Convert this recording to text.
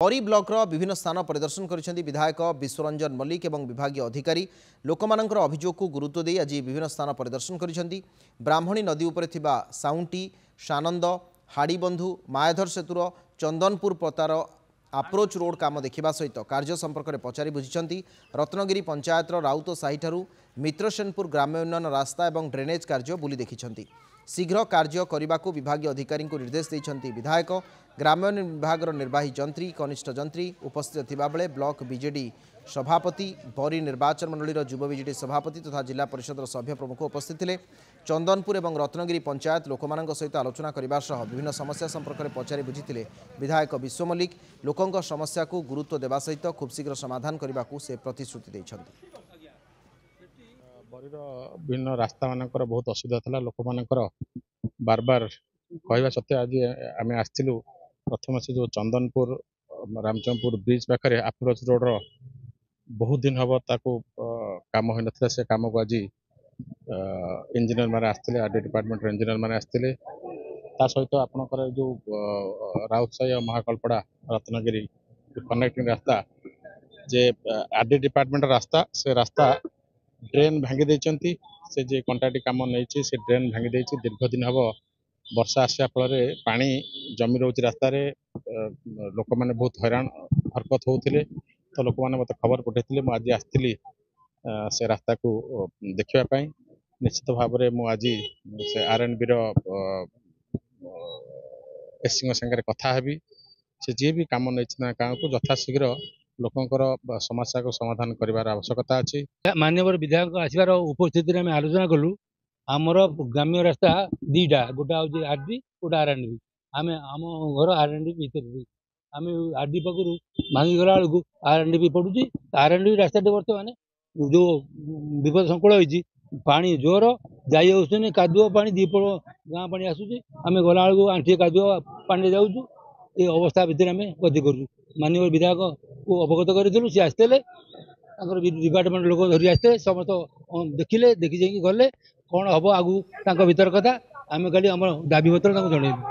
बरी ब्लॉकर विभिन्न स्थान परिदर्शन कर विधायक विश्वरंजन मल्लिक और विभाग अधिकारी लोकमानंकर अभियोग को गुरुत्व दे आज विभिन्न स्थान परिदर्शन कर ब्राह्मणी नदी उपर साउंटी सानंद हाड़ीबंधु मायाधर सेतुर चंदनपुर पतार आप्रोच रोड काम देखा सहित कार्य संपर्क में पचारि बुझी रत्नगिरी पंचायत राउत साही ठारू मित्रसेनपुर ग्राम्य उन्नयन रास्ता और ड्रेनेज कार्य बुली देखिंट शीघ्र कार्य करने को विभाग अधिकारी को निर्देश देते विधायक ग्राम्य विभाग निर्वाही जंत्री कनिष्ठ जंत्री उपस्थित थिबा बेले ब्लॉक बीजेडी सभापति बरी निर्वाचन मंडलीर युव बीजेडी सभापति तथा जिला परिषद सभ्य प्रमुख उपस्थित थे। चंदनपुर और रत्नगिरी पंचायत लोकमानंक सहित आलोचना करने सह विभिन्न समस्या संपर्क में पचारि बुझीते विधायक विश्व मल्लिक लोकों समस्या को गुरुत्व देवा सहित खूब शीघ्र समाधान करने को से प्रतिश्रुति देइछन्ति। बरीर विभिन्न रास्ता मानकर बहुत असुविधा था लोक मानकर बार बार कहवा सत्वे आज आम आसलु प्रथम से जो चंदनपुर रामचंदपुर ब्रिज पाखे अप्रोच रोड रो बहुत दिन हम ताको काम हो ना से काम को आज इंजीनियर मैंने आसते आरडी डिपार्टमेंट इंजीनियर मैंने आसते सहित आपंकर जो राउतसाही और महाकल्पड़ा रत्नगिरी कनेक्टिंग रास्ता जे आरडी डिपार्टमेंट रास्ता से रास्ता ड्रेन भांगी देइचंती से जे कंट्राक्ट काम नहीं से ड्रेन भांगी देइची दीर्घ दिन हम वर्षा आसा फल पानी जमी रोच रास्तार लोक मैंने बहुत हैरान हरकत होते तो लोक मैंने मत खबर पठे मुझे आसती से रास्ता को देखापी निश्चित भाव में मुझे से आरएनबी एससी संगे कथा हेबी से जी भी कम नहीं गाँव को यथाशीघ्र लोकंर समस्या को समाधान कर आवश्यकता अच्छी। माननीय विधायक आसबार उपस्थिति में आलोचना कलु आमर ग्राम्य रास्ता दीटा गोटा हूँ आरडी गोटा आरएनबी आम आम घर आरएनबी भर आम आरडी पाखु भांगी गला बेलू आरएनबी पड़ू आरएनबी रास्ता बर्तमान जो विपद संकुल होती पानी जोर जाइ कादुआ पानी दीपड़ गाँ पानी आसूसी आम गला बेलू आंठी कादुआ पानी जाऊँ ये अवस्था भितर आम गति कर माननीय विधायक को अवगत करूँ सी आसते डिपार्टमेंट लोक धरी आसते समस्त देखिले देखी जाकि गले कौन हम आगू भीतर कथा आम खाली आम दाबी पत्र जनइबू।